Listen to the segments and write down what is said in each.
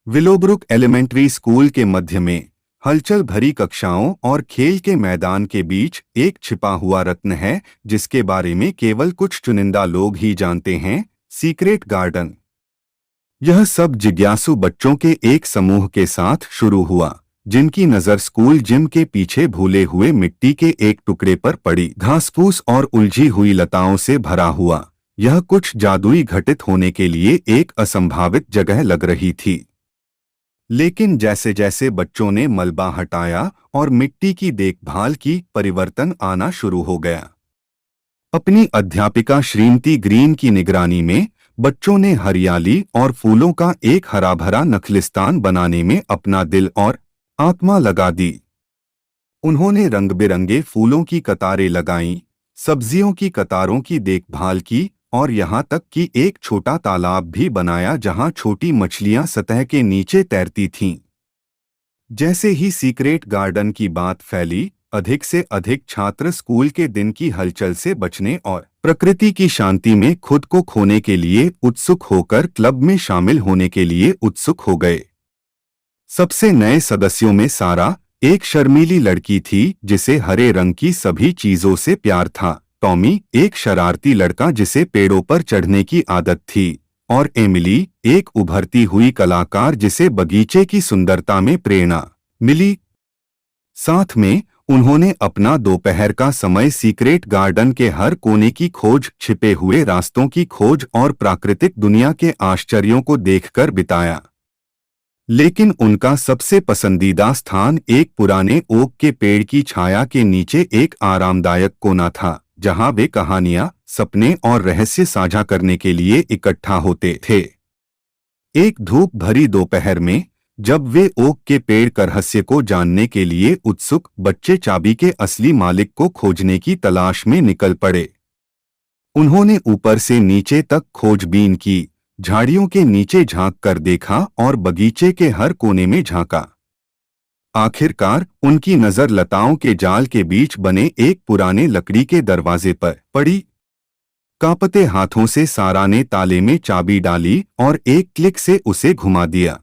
Willowbrook elementary school के मध्य में हलचल भरी कक्षाओं और खेल के मैदान के बीच एक छिपा हुआ रत्न है जिसके बारे में केवल कुछ चुनिंदा लोग ही जानते हैं। Secret garden. यह सब जिज्ञासु बच्चों के एक समूह के साथ शुरू हुआ जिनकी नज़र स्कूल जिम के पीछे भूले हुए मिट्टी के एक टुकड़े पर पड़ी। घासफूस और उलझी हुई लताओं से भरा हुआ यह कुछ जादुई घटित होने के लिए एक असंभावित जगह लग रही थी। लेकिन जैसे जैसे बच्चों ने मलबा हटाया और मिट्टी की देखभाल की, परिवर्तन आना शुरू हो गया। अपनी अध्यापिका श्रीमती ग्रीन की निगरानी में बच्चों ने हरियाली और फूलों का एक हरा भरा नखलिस्तान बनाने में अपना दिल और आत्मा लगा दी। उन्होंने रंग बिरंगे फूलों की कतारें लगाईं, सब्जियों की कतारों की देखभाल की और यहाँ तक कि एक छोटा तालाब भी बनाया जहाँ छोटी मछलियाँ सतह के नीचे तैरती थीं। जैसे ही सीक्रेट गार्डन की बात फैली, अधिक से अधिक छात्र स्कूल के दिन की हलचल से बचने और प्रकृति की शांति में खुद को खोने के लिए उत्सुक होकर क्लब में शामिल होने के लिए उत्सुक हो गए। सबसे नए सदस्यों में सारा, एक शर्मीली लड़की थी जिसे हरे रंग की सभी चीजों से प्यार था। टॉमी, एक शरारती लड़का जिसे पेड़ों पर चढ़ने की आदत थी, और एमिली, एक उभरती हुई कलाकार जिसे बगीचे की सुंदरता में प्रेरणा मिली। साथ में उन्होंने अपना दोपहर का समय सीक्रेट गार्डन के हर कोने की खोज, छिपे हुए रास्तों की खोज और प्राकृतिक दुनिया के आश्चर्यों को देखकर बिताया। लेकिन उनका सबसे पसंदीदा स्थान एक पुराने ओक के पेड़ की छाया के नीचे एक आरामदायक कोना था जहां वे कहानियां, सपने और रहस्य साझा करने के लिए इकट्ठा होते थे। एक धूप भरी दोपहर में जब वे ओक के पेड़ के रहस्य को जानने के लिए उत्सुक बच्चे चाबी के असली मालिक को खोजने की तलाश में निकल पड़े। उन्होंने ऊपर से नीचे तक खोजबीन की, झाड़ियों के नीचे झांक कर देखा और बगीचे के हर कोने में झांका। आखिरकार उनकी नजर लताओं के जाल के बीच बने एक पुराने लकड़ी के दरवाजे पर पड़ी। कांपते हाथों से सारा ने ताले में चाबी डाली और एक क्लिक से उसे घुमा दिया।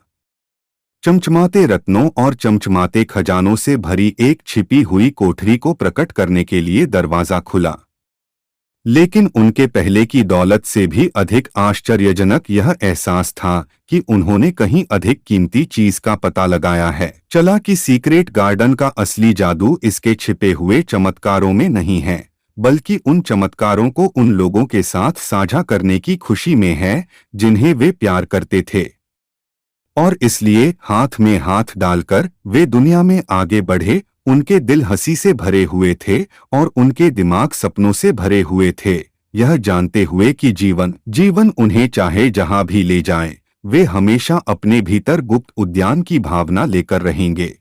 चमचमाते रत्नों और चमचमाते खजानों से भरी एक छिपी हुई कोठरी को प्रकट करने के लिए दरवाजा खुला। लेकिन उनके पहले की दौलत से भी अधिक आश्चर्यजनक यह एहसास था कि उन्होंने कहीं अधिक कीमती चीज का पता लगाया है। चला कि सीक्रेट गार्डन का असली जादू इसके छिपे हुए चमत्कारों में नहीं है, बल्कि उन चमत्कारों को उन लोगों के साथ साझा करने की खुशी में है जिन्हें वे प्यार करते थे। और इसलिए हाथ में हाथ डालकर वे दुनिया में आगे बढ़े। उनके दिल हंसी से भरे हुए थे और उनके दिमाग सपनों से भरे हुए थे, यह जानते हुए कि जीवन उन्हें चाहे जहां भी ले जाए, वे हमेशा अपने भीतर गुप्त उद्यान की भावना लेकर रहेंगे।